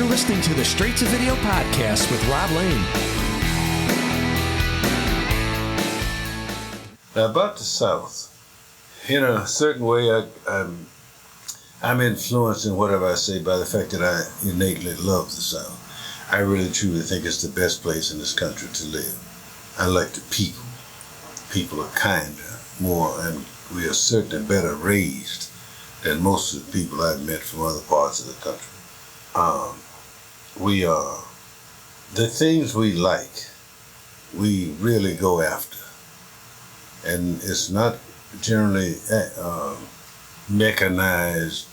listening to the Straight to Video podcast with Rob Lane. Now, about the South, in a certain way, I'm influenced in whatever I say by the fact that I innately love the South. I really truly think it's the best place in this country to live. I like the people. People are kinder, more, and we are certainly better raised than most of the people I've met from other parts of the country. The things we like, we really go after. And it's not generally mechanized,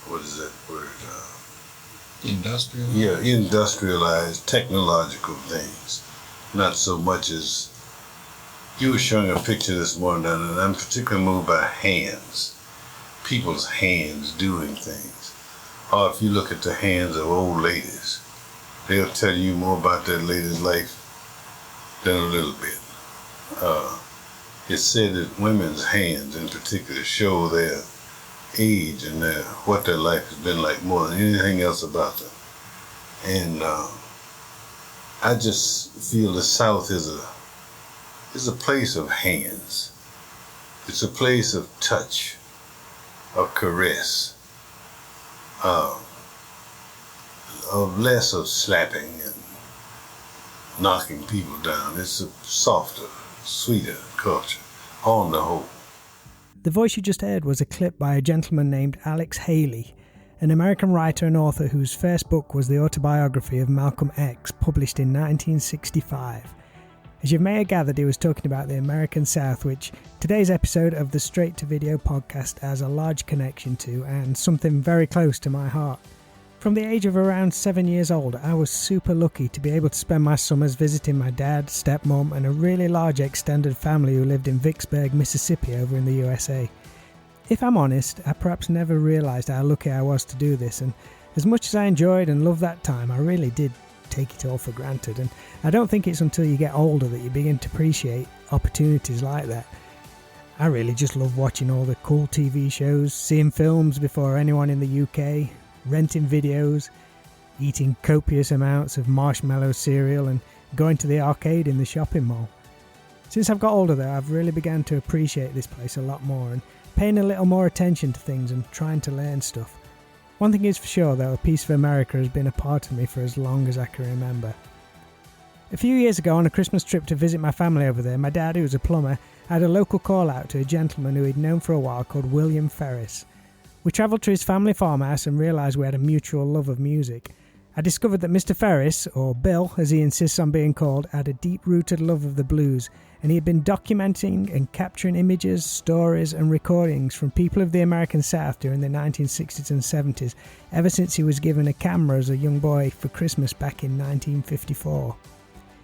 what is that word? Industrial? Yeah, industrialized, technological things. Not so much as, you were showing a picture this morning, and I'm particularly moved by hands. People's hands doing things. Or if you look at the hands of old ladies, they'll tell you more about that lady's life than a little bit. It's said that women's hands in particular show their age and what their life has been like more than anything else about them. And I just feel the South is a place of hands. It's a place of touch, of caress, of less of slapping and knocking people down. It's a softer, sweeter culture on the whole. The voice you just heard was a clip by a gentleman named Alex Haley, an American writer and author whose first book was the autobiography of Malcolm X, published in 1965. As you may have gathered, he was talking about the American South, which today's episode of the Straight to Video podcast has a large connection to and something very close to my heart. From the age of around 7 years old, I was super lucky to be able to spend my summers visiting my dad, stepmom, and a really large extended family who lived in Vicksburg, Mississippi over in the USA. If I'm honest, I perhaps never realised how lucky I was to do this, and as much as I enjoyed and loved that time, I really did take it all for granted, and I don't think it's until you get older that you begin to appreciate opportunities like that. I really just love watching all the cool TV shows, seeing films before anyone in the UK, renting videos, eating copious amounts of marshmallow cereal and going to the arcade in the shopping mall. Since I've got older though, I've really begun to appreciate this place a lot more and paying a little more attention to things and trying to learn stuff. One thing is for sure though, a piece of America has been a part of me for as long as I can remember. A few years ago on a Christmas trip to visit my family over there, my dad, who was a plumber, had a local call out to a gentleman who he'd known for a while called William Ferris. We travelled to his family farmhouse and realised we had a mutual love of music. I discovered that Mr. Ferris, or Bill as he insists on being called, had a deep-rooted love of the blues, and he had been documenting and capturing images, stories and recordings from people of the American South during the 1960s and 70s, ever since he was given a camera as a young boy for Christmas back in 1954.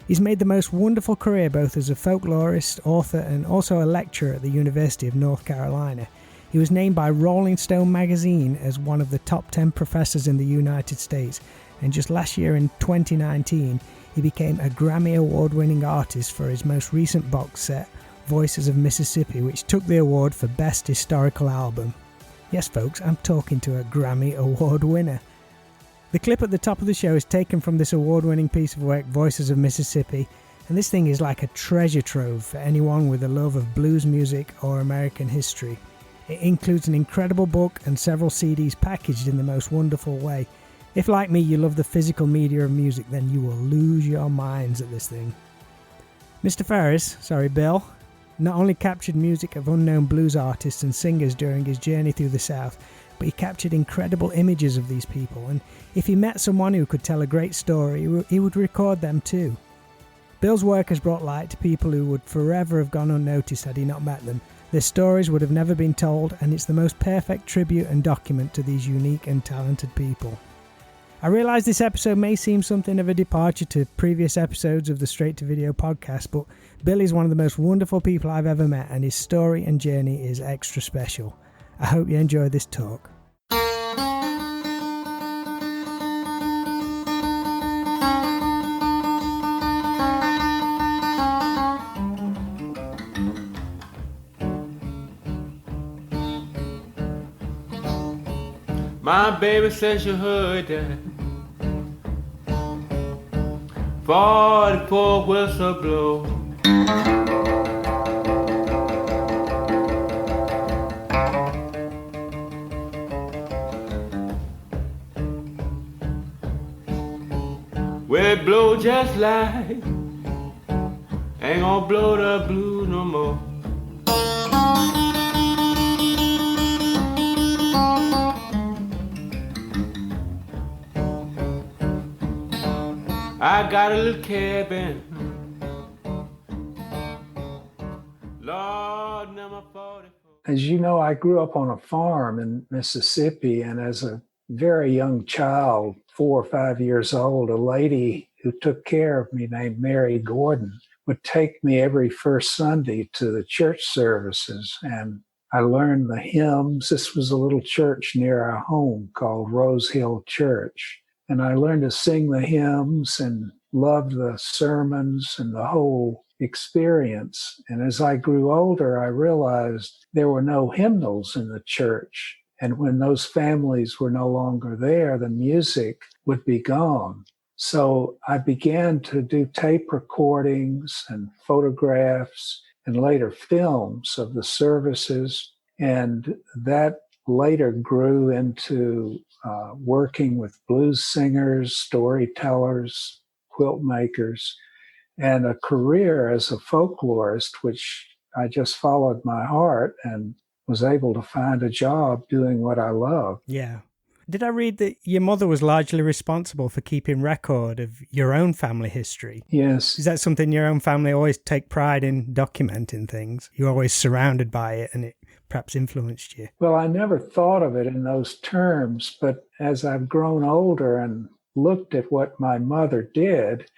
He's made the most wonderful career both as a folklorist, author and also a lecturer at the University of North Carolina. He was named by Rolling Stone magazine as one of the top 10 professors in the United States, and just last year in 2019 he became a Grammy Award winning artist for his most recent box set, Voices of Mississippi, which took the award for Best Historical Album. Yes folks, I'm talking to a Grammy Award winner. The clip at the top of the show is taken from this award winning piece of work, Voices of Mississippi, and this thing is like a treasure trove for anyone with a love of blues music or American history. It includes an incredible book and several CDs packaged in the most wonderful way. If, like me, you love the physical media of music, then you will lose your minds at this thing. Mr. Ferris, Bill, not only captured music of unknown blues artists and singers during his journey through the South, but he captured incredible images of these people, and if he met someone who could tell a great story, he would record them too. Bill's work has brought light to people who would forever have gone unnoticed had he not met them. Their stories would have never been told, and it's the most perfect tribute and document to these unique and talented people. I realise this episode may seem something of a departure to previous episodes of the Straight to Video podcast, but Bill is one of the most wonderful people I've ever met, and his story and journey is extra special. I hope you enjoy this talk. My baby says she heard that 44 whistle blow. Well, it blow just like ain't gonna blow the blue no more. I got a little cabin, Lord, number 44. As you know, I grew up on a farm in Mississippi, and as a very young child, 4 or 5 years old, a lady who took care of me named Mary Gordon would take me every first Sunday to the church services, and I learned the hymns. This was a little church near our home called Rose Hill Church. And I learned to sing the hymns and loved the sermons and the whole experience. And as I grew older, I realized there were no hymnals in the church. And when those families were no longer there, the music would be gone. So I began to do tape recordings and photographs and later films of the services. And that later grew into working with blues singers, storytellers, quilt makers, and a career as a folklorist, which I just followed my heart and was able to find a job doing what I love. Yeah. Did I read that your mother was largely responsible for keeping record of your own family history? Yes. Is that something your own family always take pride in, documenting things? You're always surrounded by it and it perhaps influenced you? Well, I never thought of it in those terms, but as I've grown older and looked at what my mother did,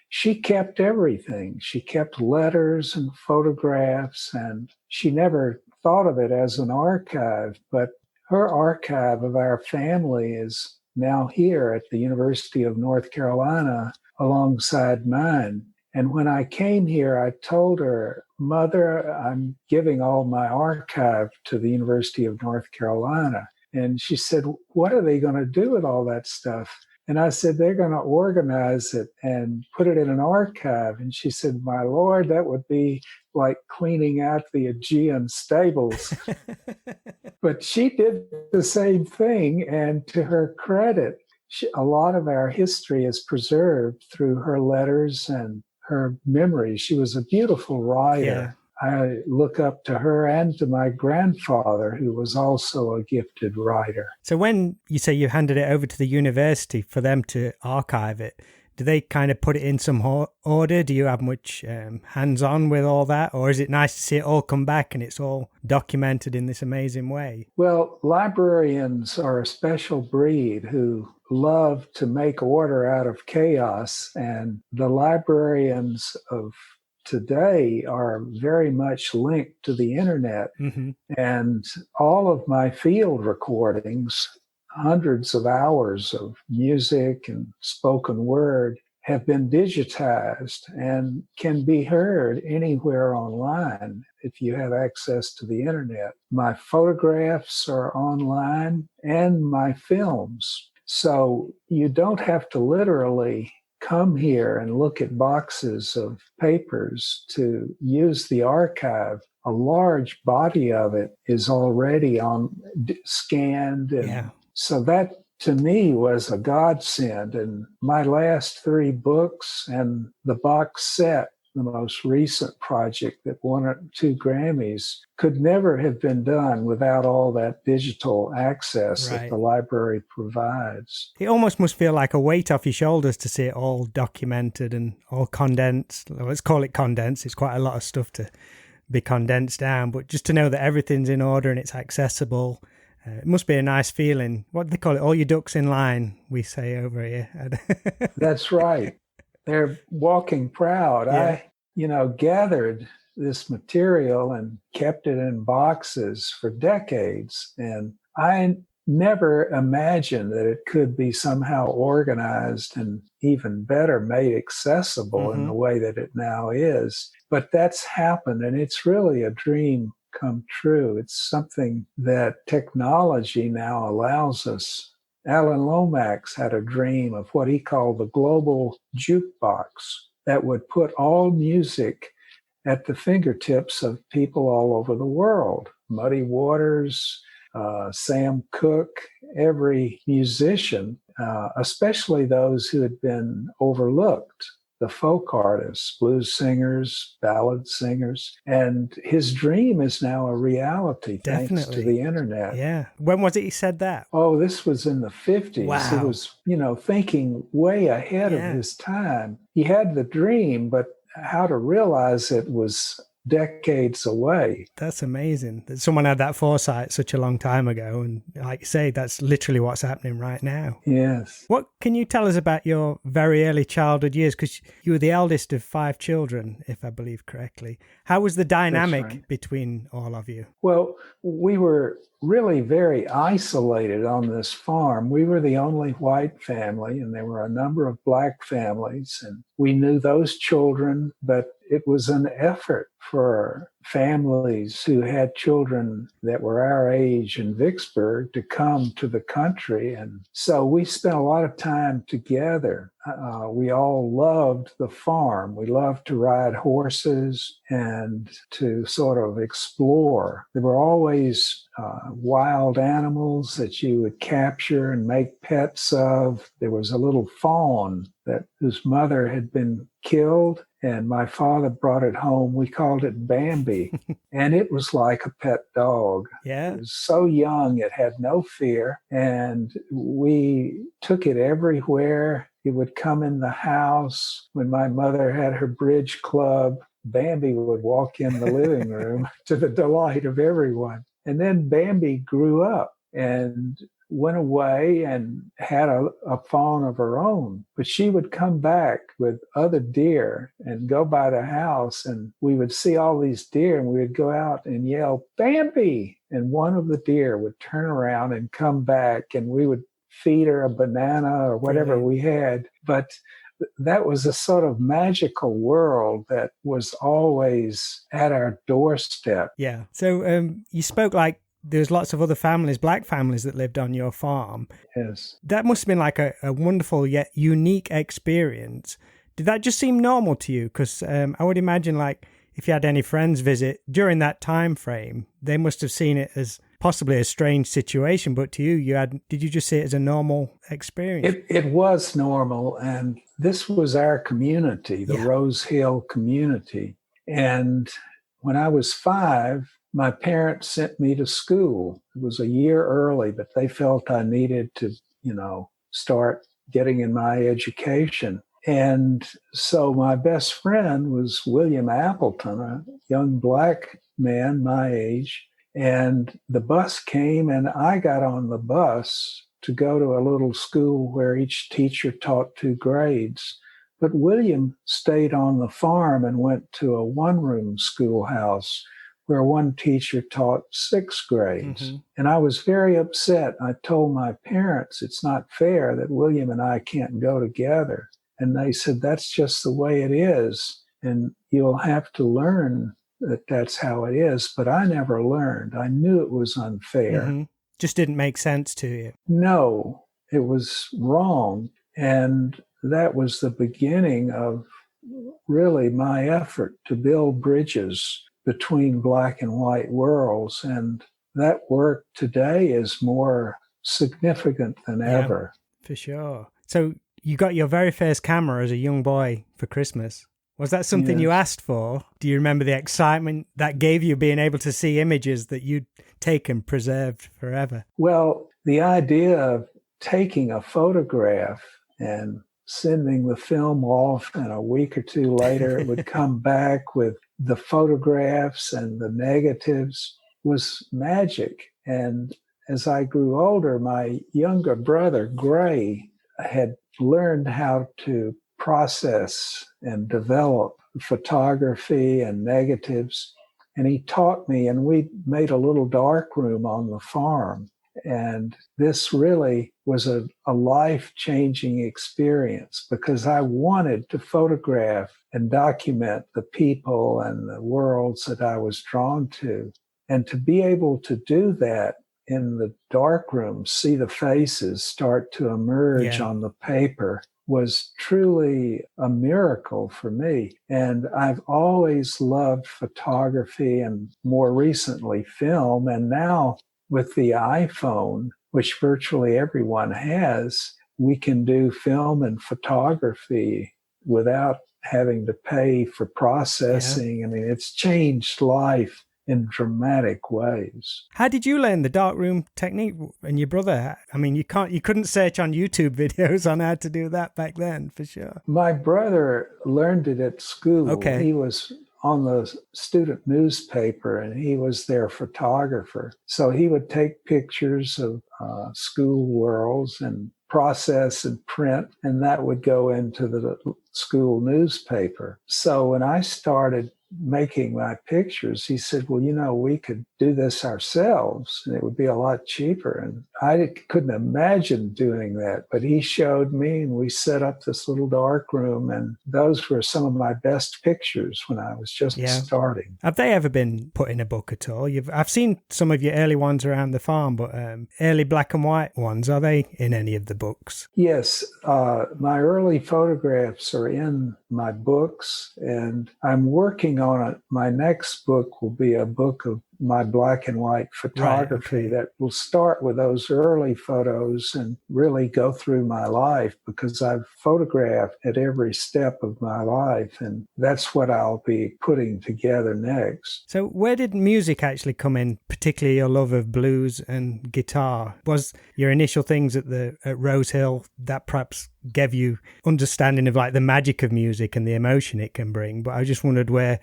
she kept everything. She kept letters and photographs, and she never thought of it as an archive, but her archive of our family is now here at the University of North Carolina alongside mine. And when I came here, I told her, Mother, I'm giving all my archive to the University of North Carolina. And she said, what are they going to do with all that stuff? And I said, they're going to organize it and put it in an archive. And she said, my Lord, that would be like cleaning out the Aegean stables. But she did the same thing. And to her credit, a lot of our history is preserved through her letters and her memories. She was a beautiful writer. Yeah. I look up to her and to my grandfather, who was also a gifted writer. So when you say you handed it over to the university for them to archive it, do they kind of put it in some order? Do you have much hands-on with all that? Or is it nice to see it all come back and it's all documented in this amazing way? Well, librarians are a special breed who love to make order out of chaos. And the librarians of today are very much linked to the internet. Mm-hmm. And all of my field recordings, hundreds of hours of music and spoken word, have been digitized and can be heard anywhere online if you have access to the internet. My photographs are online and my films. So you don't have to literally come here and look at boxes of papers to use the archive. A large body of it is already scanned. And so that, to me, was a godsend. And my last 3 books and the box set, the most recent project that won 2 Grammys, could never have been done without all that digital access that the library provides. It almost must feel like a weight off your shoulders to see it all documented and all condensed. Let's call it condensed. It's quite a lot of stuff to be condensed down, but just to know that everything's in order and it's accessible. It must be a nice feeling. What do they call it? All your ducks in line, we say over here. That's right. They're walking proud. Yeah. I, gathered this material and kept it in boxes for decades. And I never imagined that it could be somehow organized and even better made accessible in the way that it now is. But that's happened, and it's really a dream come true. It's something that technology now allows us. Alan Lomax had a dream of what he called the global jukebox that would put all music at the fingertips of people all over the world. Muddy Waters, Sam Cooke, every musician, especially those who had been overlooked, the folk artists, blues singers, ballad singers. And his dream is now a reality thanks to the internet. Yeah. When was it he said that? Oh, this was in the 50s. Wow. He was, thinking way ahead of his time. He had the dream, but how to realize it was decades away. That's amazing that someone had that foresight such a long time ago. And like you say, that's literally what's happening right now. Yes. What can you tell us about your very early childhood years? Because you were the eldest of 5 children, if I believe correctly. How was the dynamic between all of you? Well, we were really very isolated on this farm. We were the only white family, and there were a number of black families, and we knew those children, but it was an effort for families who had children that were our age in Vicksburg to come to the country. And so we spent a lot of time together. We all loved the farm. We loved to ride horses and to sort of explore. There were always wild animals that you would capture and make pets of. There was a little fawn whose mother had been killed, and my father brought it home. We called it Bambi, and it was like a pet dog. Yeah. It was so young, it had no fear, and we took it everywhere. It would come in the house. When my mother had her bridge club, Bambi would walk in the living room to the delight of everyone. And then Bambi grew up and went away and had a fawn of her own. But she would come back with other deer and go by the house, and we would see all these deer, and we would go out and yell, "Bambi!" And one of the deer would turn around and come back, and we would feed her a banana or whatever we had. But that was a sort of magical world that was always at our doorstep. Yeah. So you spoke like there's lots of other families, black families that lived on your farm. Yes. That must have been like a wonderful yet unique experience. Did that just seem normal to you? Because I would imagine like if you had any friends visit during that time frame, they must have seen it as possibly a strange situation. But to you, did you just see it as a normal experience? It was normal. And this was our community, the Rose Hill community. And when I was 5, my parents sent me to school. It was a year early, but they felt I needed to, start getting in my education. And so my best friend was William Appleton, a young black man my age. And the bus came, and I got on the bus to go to a little school where each teacher taught 2 grades. But William stayed on the farm and went to a one-room schoolhouse where one teacher taught 6 grades. Mm-hmm. And I was very upset. I told my parents, it's not fair that William and I can't go together. And they said, that's just the way it is. And you'll have to learn that that's how it is. But I never learned. I knew it was unfair. Mm-hmm. Just didn't make sense to you. No, it was wrong. And that was the beginning of really my effort to build bridges between black and white worlds. And that work today is more significant than ever. For sure. So you got your very first camera as a young boy for Christmas. Was that something you asked for? Do you remember the excitement that gave you being able to see images that you'd taken preserved forever? Well, the idea of taking a photograph and sending the film off, and a week or 2 later it would come back with the photographs and the negatives was magic. And as I grew older, my younger brother, Gray, had learned how to process and develop photography and negatives. And he taught me, and we made a little dark room on the farm. And this really was a life-changing experience because I wanted to photograph and document the people and the worlds that I was drawn to. And to be able to do that in the darkroom, see the faces start to emerge on the paper, was truly a miracle for me. And I've always loved photography and more recently film. And now with the iPhone, which virtually everyone has, we can do film and photography without having to pay for processing. I mean, it's changed life in dramatic ways. How did you learn the darkroom technique? And your brother, I mean, you couldn't search on YouTube videos on how to do that back then, for sure. My brother learned it at school. Okay. He was on the student newspaper and he was their photographer. So he would take pictures of school worlds and process and print, and that would go into the school newspaper. So when I started making my pictures, he said, well, we could do this ourselves and it would be a lot cheaper. And I couldn't imagine doing that, but he showed me and we set up this little dark room, and those were some of my best pictures when I was just starting. Have they ever been put in a book at all? I've seen some of your early ones around the farm, but early black and white ones, are they in any of the books? Yes, my early photographs are in my books, and I'm working on it. My next book will be a book of my black and white photography that will start with those early photos and really go through my life, because I've photographed at every step of my life, and that's what I'll be putting together next. So where did music actually come in, particularly your love of blues and guitar? Was your initial things at Rose Hill that perhaps gave you understanding of like the magic of music and the emotion it can bring? But I just wondered where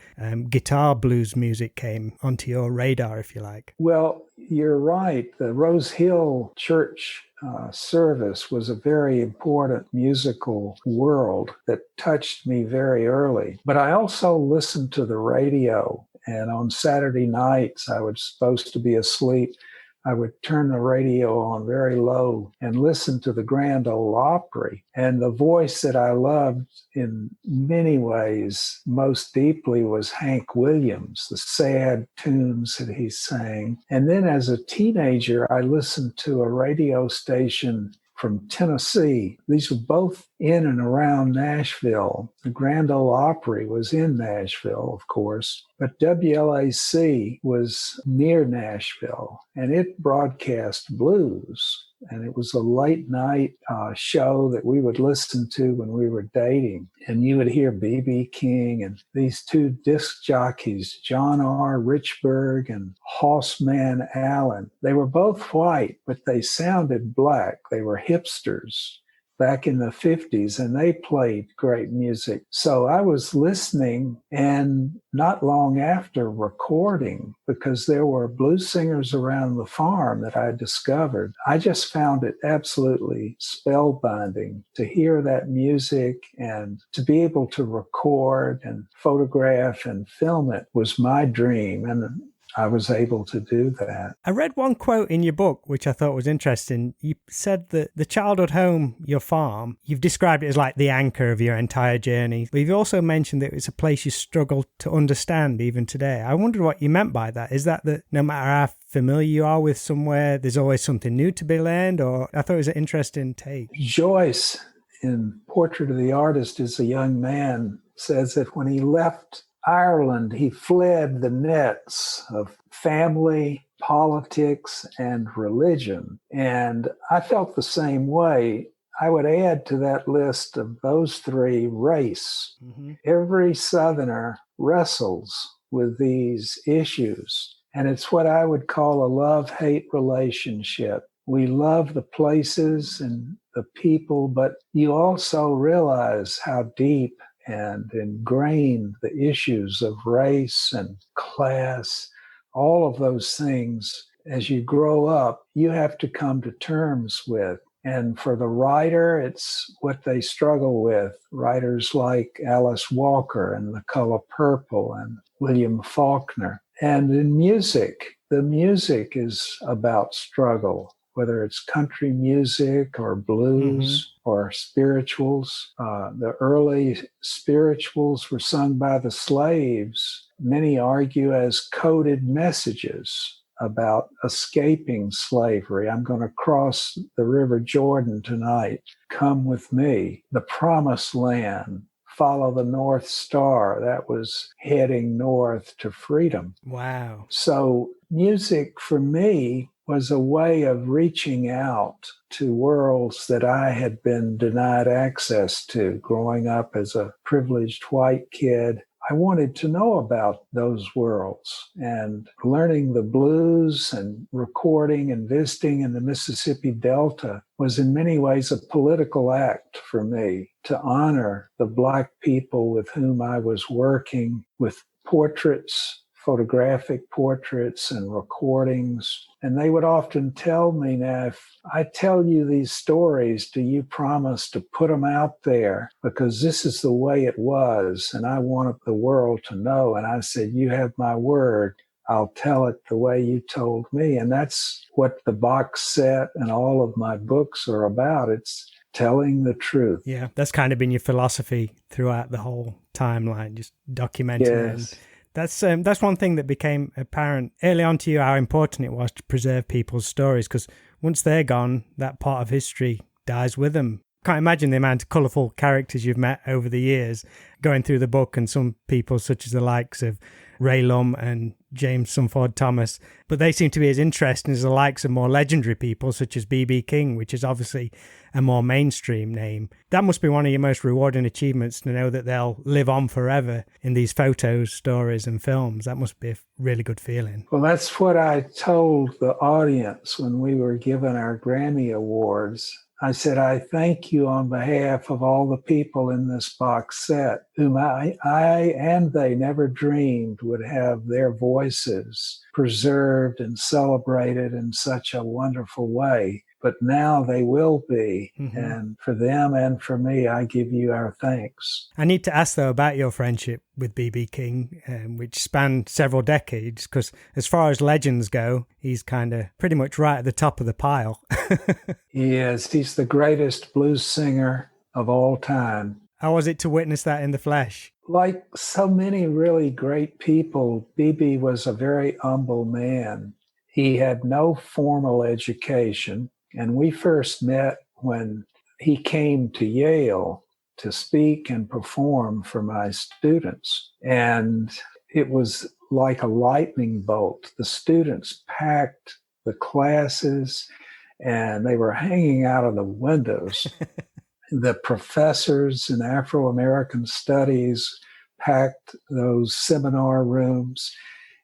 guitar blues music came onto your radar, if you like. Well, you're right. The Rose Hill Church service was a very important musical world that touched me very early. But I also listened to the radio, and on Saturday nights, I was supposed to be asleep. I would turn the radio on very low and listen to the Grand Ole Opry. And the voice that I loved in many ways most deeply was Hank Williams, the sad tunes that he sang. And then as a teenager, I listened to a radio station from Tennessee. These were both in and around Nashville. The Grand Ole Opry was in Nashville, of course, but WLAC was near Nashville, and it broadcast blues. And it was a late night show that we would listen to when we were dating. And you would hear B.B. King and these two disc jockeys, John R. Richburg and Hossman Allen. They were both white, but they sounded black. They were hipsters back in the 50s, and they played great music. So I was listening, and not long after recording, because there were blues singers around the farm that I discovered. I just found it absolutely spellbinding to hear that music, and to be able to record and photograph and film it was my dream. And I was able to do that. I read one quote in your book, which I thought was interesting. You said that the childhood home, your farm, you've described it as like the anchor of your entire journey. But you've also mentioned that it's a place you struggle to understand even today. I wondered what you meant by that. Is that no matter how familiar you are with somewhere, there's always something new to be learned? Or I thought it was an interesting take. Joyce, in Portrait of the Artist as a Young Man, says that when he left Ireland, he fled the nets of family, politics, and religion. And I felt the same way. I would add to that list of those three, race. Mm-hmm. Every Southerner wrestles with these issues. And it's what I would call a love-hate relationship. We love the places and the people, but you also realize how deep and ingrained the issues of race and class, all of those things, as you grow up, you have to come to terms with. And for the writer, it's what they struggle with. Writers like Alice Walker and The Color Purple and William Faulkner. And in music, the music is about struggle, whether it's country music or blues or spirituals. The early spirituals were sung by the slaves, many argue as coded messages about escaping slavery. I'm going to cross the River Jordan tonight. Come with me. The Promised Land. Follow the North Star. That was heading north to freedom. Wow. So music for me was a way of reaching out to worlds that I had been denied access to growing up as a privileged white kid. I wanted to know about those worlds, and learning the blues and recording and visiting in the Mississippi Delta was in many ways a political act for me to honor the Black people with whom I was working with portraits, photographic portraits and recordings. And they would often tell me, now, if I tell you these stories, do you promise to put them out there? Because this is the way it was, and I want the world to know. And I said, you have my word. I'll tell it the way you told me. And that's what the box set and all of my books are about. It's telling the truth. Yeah, that's kind of been your philosophy throughout the whole timeline, just documenting it. Yes. That's one thing that became apparent early on to you, how important it was to preserve people's stories, because once they're gone, that part of history dies with them. Can't imagine the amount of colourful characters you've met over the years going through the book, and some people such as the likes of Ray Lum and James Sumford Thomas, but they seem to be as interesting as the likes of more legendary people such as B.B. King, which is obviously a more mainstream name. That must be one of your most rewarding achievements, to know that they'll live on forever in these photos, stories and films. That must be a really good feeling. Well, that's what I told the audience when we were given our Grammy Awards. I said, I thank you on behalf of all the people in this box set whom I and they never dreamed would have their voices preserved and celebrated in such a wonderful way. But now they will be. Mm-hmm. And for them and for me, I give you our thanks. I need to ask, though, about your friendship with B.B. King, which spanned several decades, because as far as legends go, he's kind of pretty much right at the top of the pile. Yes, he's the greatest blues singer of all time. How was it to witness that in the flesh? Like so many really great people, B.B. was a very humble man. He had no formal education. And we first met when he came to Yale to speak and perform for my students. And it was like a lightning bolt. The students packed the classes and they were hanging out of the windows. The professors in Afro-American studies packed those seminar rooms,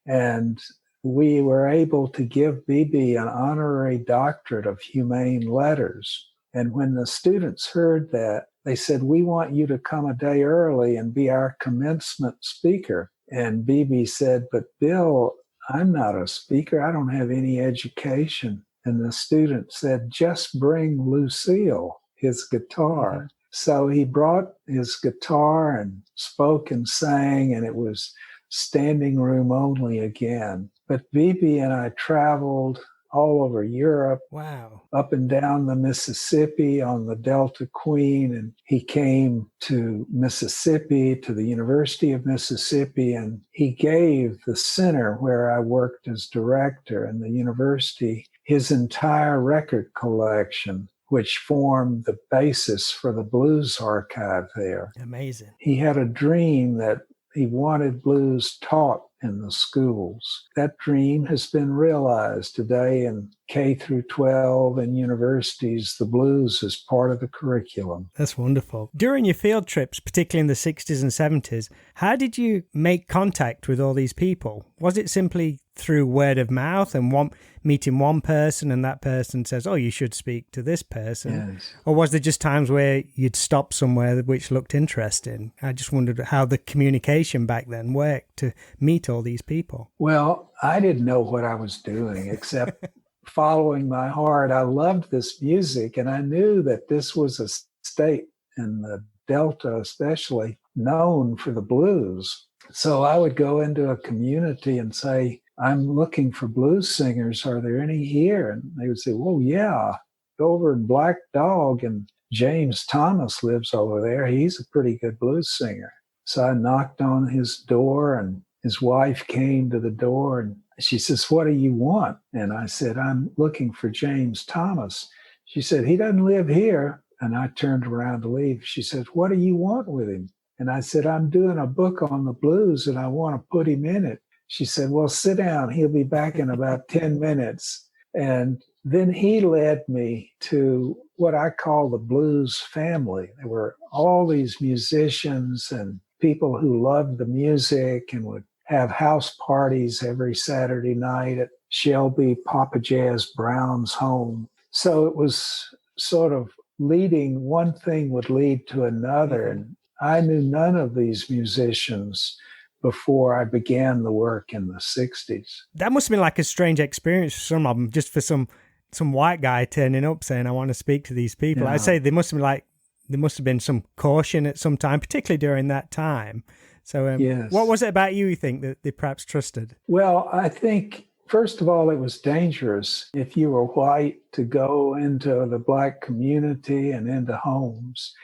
and we were able to give B.B. an honorary doctorate of humane letters. And when the students heard that, they said, we want you to come a day early and be our commencement speaker. And B.B. said, but Bill, I'm not a speaker. I don't have any education. And the student said, just bring Lucille, his guitar. Mm-hmm. So he brought his guitar and spoke and sang, and it was standing room only again. But B.B. and I traveled all over Europe. Wow. Up and down the Mississippi on the Delta Queen. And he came to Mississippi, to the University of Mississippi, and he gave the center where I worked as director and the university his entire record collection, which formed the basis for the blues archive there. Amazing. He had a dream that he wanted blues taught in the schools. That dream has been realized today in K through 12 and universities. The blues is part of the curriculum. That's wonderful. During your field trips, particularly in the 60s and 70s, how did you make contact with all these people? Was it simply through word of mouth and meeting one person and that person says, oh, you should speak to this person? Yes. Or was there just times where you'd stop somewhere which looked interesting? I just wondered how the communication back then worked to meet all these people. Well, I didn't know what I was doing except following my heart. I loved this music, and I knew that this was a state, in the Delta especially, known for the blues. So I would go into a community and say, I'm looking for blues singers. Are there any here? And they would say, well, yeah, go over in Black Dog, and James Thomas lives over there. He's a pretty good blues singer. So I knocked on his door, and his wife came to the door and she says, "What do you want?" And I said, "I'm looking for James Thomas." She said, "He doesn't live here." And I turned around to leave. She said, "What do you want with him?" And I said, "I'm doing a book on the blues and I want to put him in it." She said, "Well, sit down. He'll be back in about 10 minutes. And then he led me to what I call the blues family. There were all these musicians and people who loved the music and would have house parties every Saturday night at Shelby Papa Jazz Brown's home. So it was sort of leading, one thing would lead to another. And I knew none of these musicians before I began the work in the 60s. That must have been like a strange experience for some of them, just for some white guy turning up saying, "I want to speak to these people." Yeah. I say there must have been some caution at some time, particularly during that time. So Yes. What was it about you think that they perhaps trusted? Well, I think, first of all, it was dangerous if you were white to go into the Black community and into homes.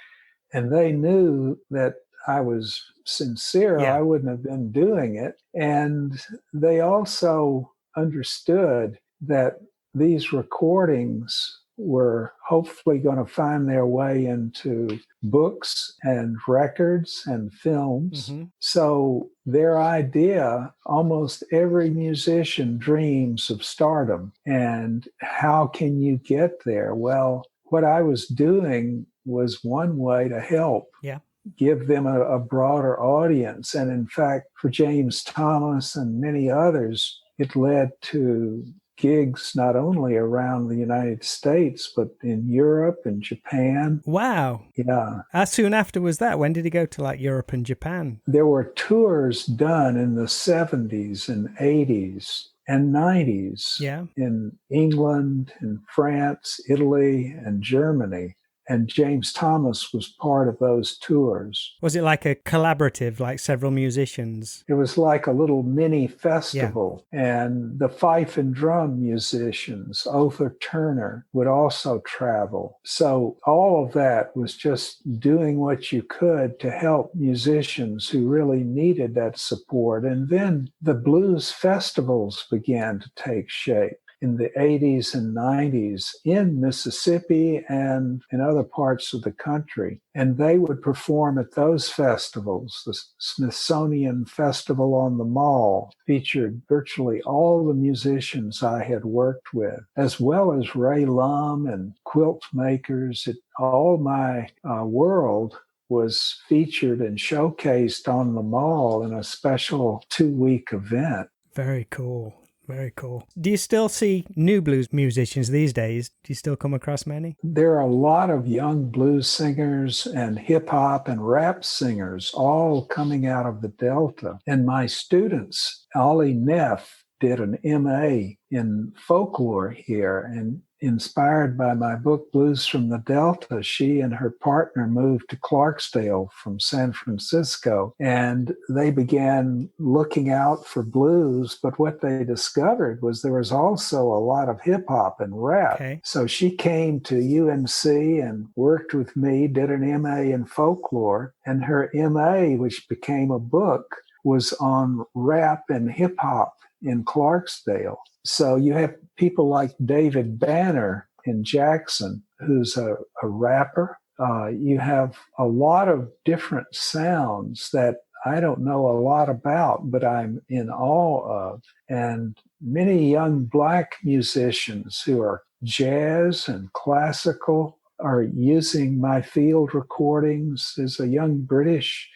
And they knew that I was sincere. Yeah. I wouldn't have been doing it. And they also understood that these recordings were hopefully going to find their way into books and records and films. Mm-hmm. So their idea, almost every musician dreams of stardom. And how can you get there? Well, what I was doing was one way to help. Yeah. Give them a broader audience. And in fact, for James Thomas and many others, it led to gigs not only around the United States, but in Europe and Japan. Wow. Yeah. How soon after was that? When did he go to like Europe and Japan? There were tours done in the 70s and 80s and 90s in England, in France, Italy, and Germany. And James Thomas was part of those tours. Was it like a collaborative, like several musicians? It was like a little mini festival. Yeah. And the fife and drum musicians, Other Turner, would also travel. So all of that was just doing what you could to help musicians who really needed that support. And then the blues festivals began to take shape in the 80s and 90s in Mississippi and in other parts of the country. And they would perform at those festivals. The Smithsonian Festival on the Mall featured virtually all the musicians I had worked with, as well as Ray Lum and quilt makers. All my world was featured and showcased on the Mall in a special 2-week event. Very cool. Very cool. Do you still see new blues musicians these days? Do you still come across many? There are a lot of young blues singers and hip hop and rap singers all coming out of the Delta. And my students, Ollie Neff, did an MA in folklore here, and inspired by my book, Blues from the Delta, she and her partner moved to Clarksdale from San Francisco, and they began looking out for blues. But what they discovered was there was also a lot of hip hop and rap. Okay. So she came to UNC and worked with me, did an MA in folklore, and her MA, which became a book, was on rap and hip hop in Clarksdale. So you have people like David Banner in Jackson, who's a rapper. You have a lot of different sounds that I don't know a lot about, but I'm in awe of. And many young Black musicians who are jazz and classical are using my field recordings. There's a young British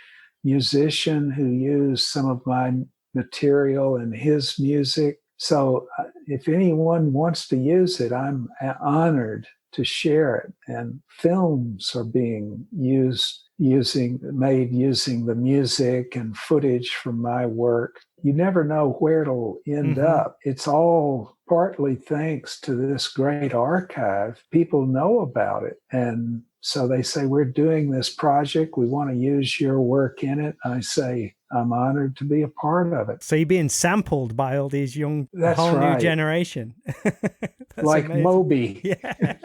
musician who used some of my material in his music. So if anyone wants to use it, I'm honored to share it. And films are being made using the music and footage from my work. You never know where it'll end up. It's all partly thanks to this great archive. People know about it. And so they say, we're doing this project. We want to use your work in it. I say, I'm honored to be a part of it. So you're being sampled by all these young, That's whole right. new generation. Like amazing. Moby. Yeah.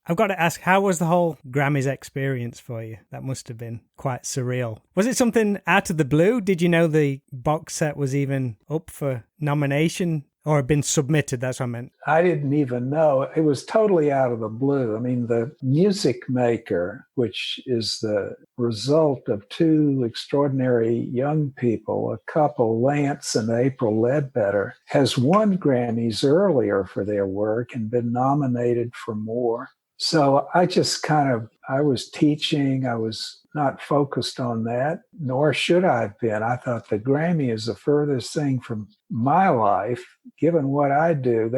I've got to ask, how was the whole Grammys experience for you? That must have been quite surreal. Was it something out of the blue? Did you know the box set was even up for nomination or had been submitted? That's what I meant. I didn't even know. It was totally out of the blue. I mean, the Music Maker, which is the result of two extraordinary young people, a couple, Lance and April Ledbetter, has won Grammys earlier for their work and been nominated for more. So I was teaching. I was not focused on that, nor should I have been. I thought the Grammy is the furthest thing from my life, given what I do.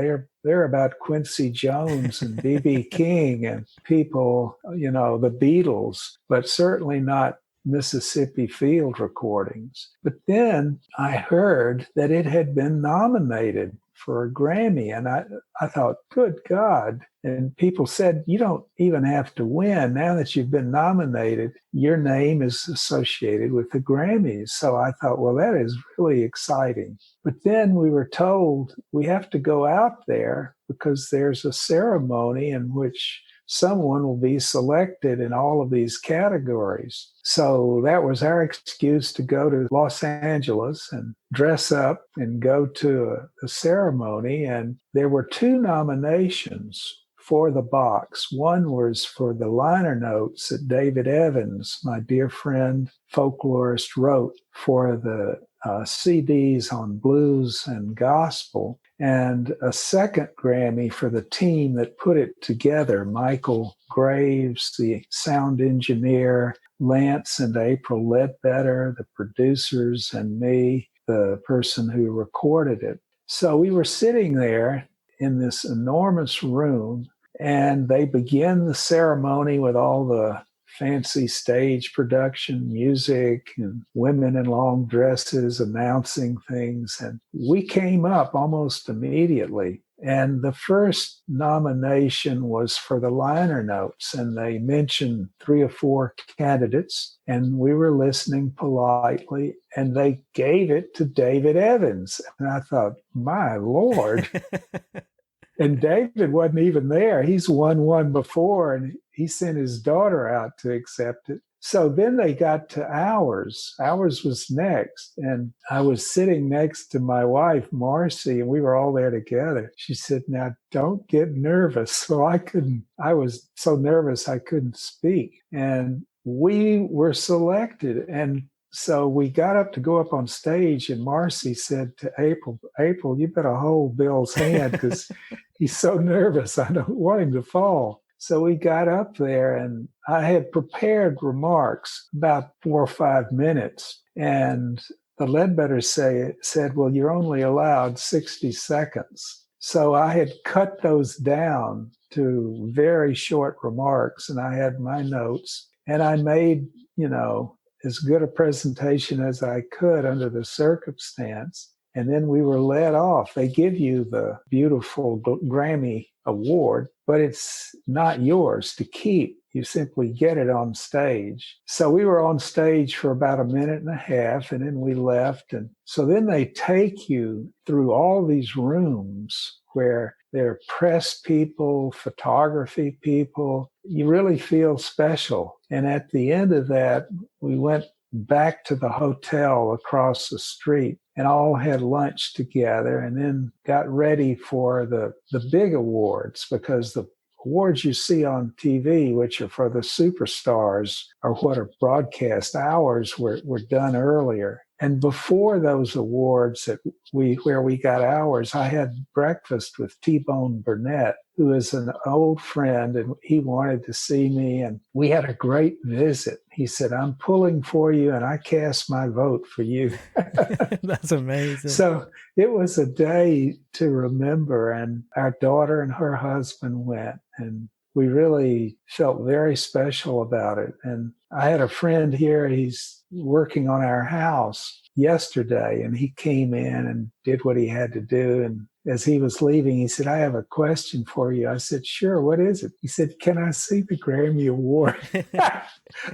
They're about Quincy Jones and B.B. King and people, the Beatles, but certainly not Mississippi Field recordings. But then I heard that it had been nominated for a Grammy, and I thought, good God. And people said, you don't even have to win. Now that you've been nominated, your name is associated with the Grammys. So I thought, well, that is really exciting. But then we were told we have to go out there because there's a ceremony in which someone will be selected in all of these categories. So that was our excuse to go to Los Angeles and dress up and go to a ceremony. And there were two nominations for the box. One was for the liner notes that David Evans, my dear friend, folklorist, wrote for the CDs on blues and gospel, and a second Grammy for the team that put it together, Michael Graves, the sound engineer, Lance and April Ledbetter, the producers, and me, the person who recorded it. So we were sitting there in this enormous room, and they begin the ceremony with all the fancy stage production, music, and women in long dresses announcing things. And we came up almost immediately. And the first nomination was for the liner notes, and they mentioned 3 or 4 candidates, and we were listening politely, and they gave it to David Evans. And I thought, my Lord. And David wasn't even there. He's won one before, and he sent his daughter out to accept it. So then they got to ours. Ours was next. And I was sitting next to my wife, Marcy, and we were all there together. She said, now don't get nervous. So I was so nervous I couldn't speak. And we were selected. And so we got up to go up on stage, and Marcy said to April, you better hold Bill's hand because he's so nervous. I don't want him to fall. So we got up there, and I had prepared remarks about 4 or 5 minutes. And the Ledbetter said, well, you're only allowed 60 seconds. So I had cut those down to very short remarks, and I had my notes. And I made, as good a presentation as I could under the circumstance. And then we were led off. They give you the beautiful Grammy Award, but it's not yours to keep. You simply get it on stage. So we were on stage for about 1.5 minutes, and then we left. And so then they take you through all these rooms where there are press people, photography people. You really feel special. And at the end of that, we went back to the hotel across the street and all had lunch together, and then got ready for the big awards, because the awards you see on TV, which are for the superstars, are what are broadcast. Ours were done earlier. And before those awards where we got ours, I had breakfast with T-Bone Burnett, who is an old friend, and he wanted to see me, and we had a great visit. He said, I'm pulling for you, and I cast my vote for you. That's amazing. So it was a day to remember, and our daughter and her husband went, and we really felt very special about it. And I had a friend here, he's working on our house yesterday, and he came in and did what he had to do. as he was leaving, he said, "I have a question for you." I said, "Sure, what is it?" He said, "Can I see the Grammy Award?"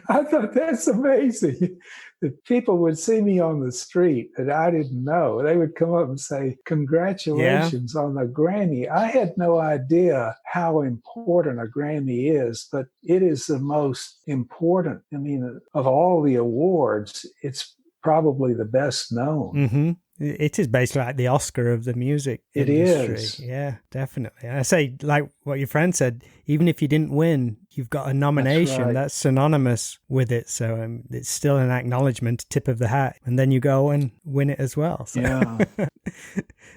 I thought, that's amazing. That people would see me on the street and I didn't know. They would come up and say, "Congratulations on the Grammy." I had no idea how important a Grammy is, but it is the most important. I mean, of all the awards, it's probably the best known. Mm-hmm. It is basically like the Oscar of the music industry. It is. Yeah, definitely. And I say, like what your friend said, even if you didn't win, you've got a nomination that's synonymous with it. So it's still an acknowledgement, tip of the hat. And then you go and win it as well. So. Yeah.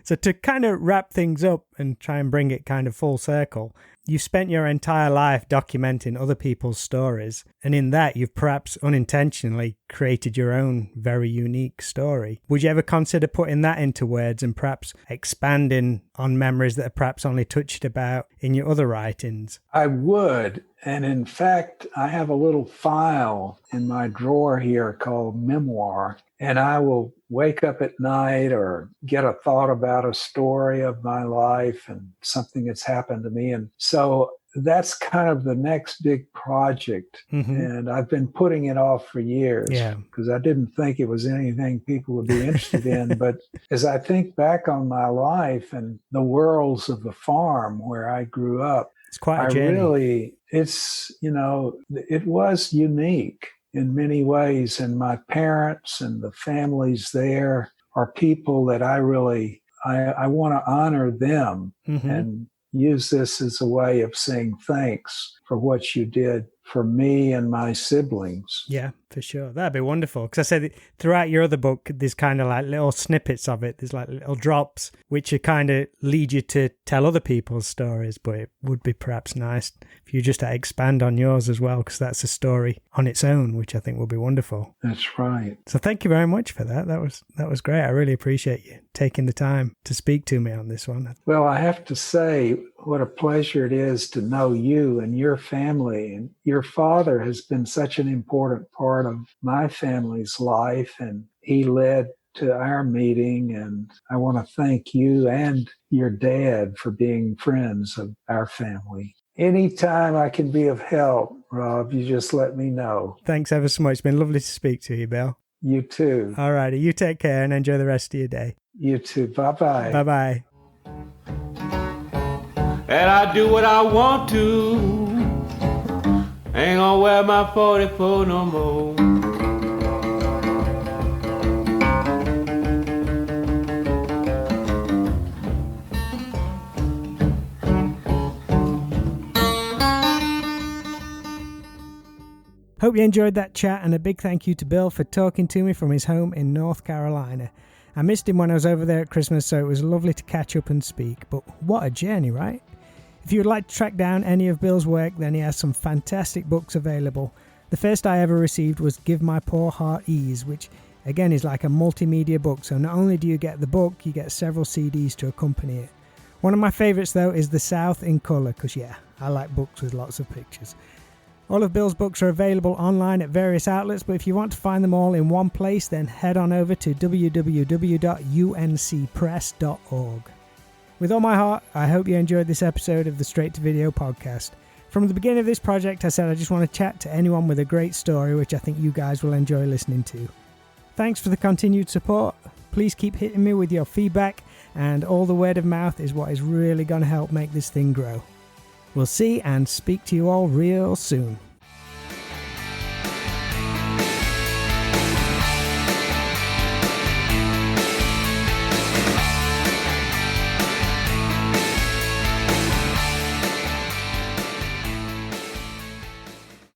So to kind of wrap things up and try and bring it kind of full circle, you've spent your entire life documenting other people's stories, and in that you've perhaps unintentionally created your own very unique story. Would you ever consider putting that into words and perhaps expanding on memories that are perhaps only touched about in your other writings? I would. And in fact, I have a little file in my drawer here called Memoir, and I will wake up at night or get a thought about a story of my life and something that's happened to me. And so that's kind of the next big project. Mm-hmm. And I've been putting it off for years because I didn't think it was anything people would be interested in. But as I think back on my life and the worlds of the farm where I grew up, it's quite a journey. It was unique in many ways. And my parents and the families there are people that I want to honor them and use this as a way of saying thanks for what you did for me and my siblings. Yeah, for sure. That'd be wonderful. Because I said throughout your other book, there's kind of like little snippets of it. There's like little drops which are kind of lead you to tell other people's stories. But it would be perhaps nice if you just expand on yours as well, because that's a story on its own, which I think will be wonderful. That's right. So thank you very much for that. That was great. I really appreciate you taking the time to speak to me on this one. Well, I have to say what a pleasure it is to know you and your family. And your father has been such an important part of my family's life, and he led to our meeting. And I want to thank you and your dad for being friends of our family. Anytime I can be of help, Rob, you just let me know. Thanks ever so much. It's been lovely to speak to you, Bill. You too. All righty. You take care and enjoy the rest of your day. You too. Bye-bye. Bye-bye. And I do what I want to. Ain't gonna wear my 44 no more. Hope you enjoyed that chat, and a big thank you to Bill for talking to me from his home in North Carolina. I missed him when I was over there at Christmas, so it was lovely to catch up and speak. But what a journey, right? If you would like to track down any of Bill's work, then he has some fantastic books available. The first I ever received was Give My Poor Heart Ease, which again is like a multimedia book. So not only do you get the book, you get several CDs to accompany it. One of my favourites though is The South in Colour, because I like books with lots of pictures. All of Bill's books are available online at various outlets, but if you want to find them all in one place, then head on over to www.uncpress.org. With all my heart, I hope you enjoyed this episode of the Straight to Video podcast. From the beginning of this project, I said I just want to chat to anyone with a great story, which I think you guys will enjoy listening to. Thanks for the continued support. Please keep hitting me with your feedback, and all the word of mouth is what is really going to help make this thing grow. We'll see and speak to you all real soon.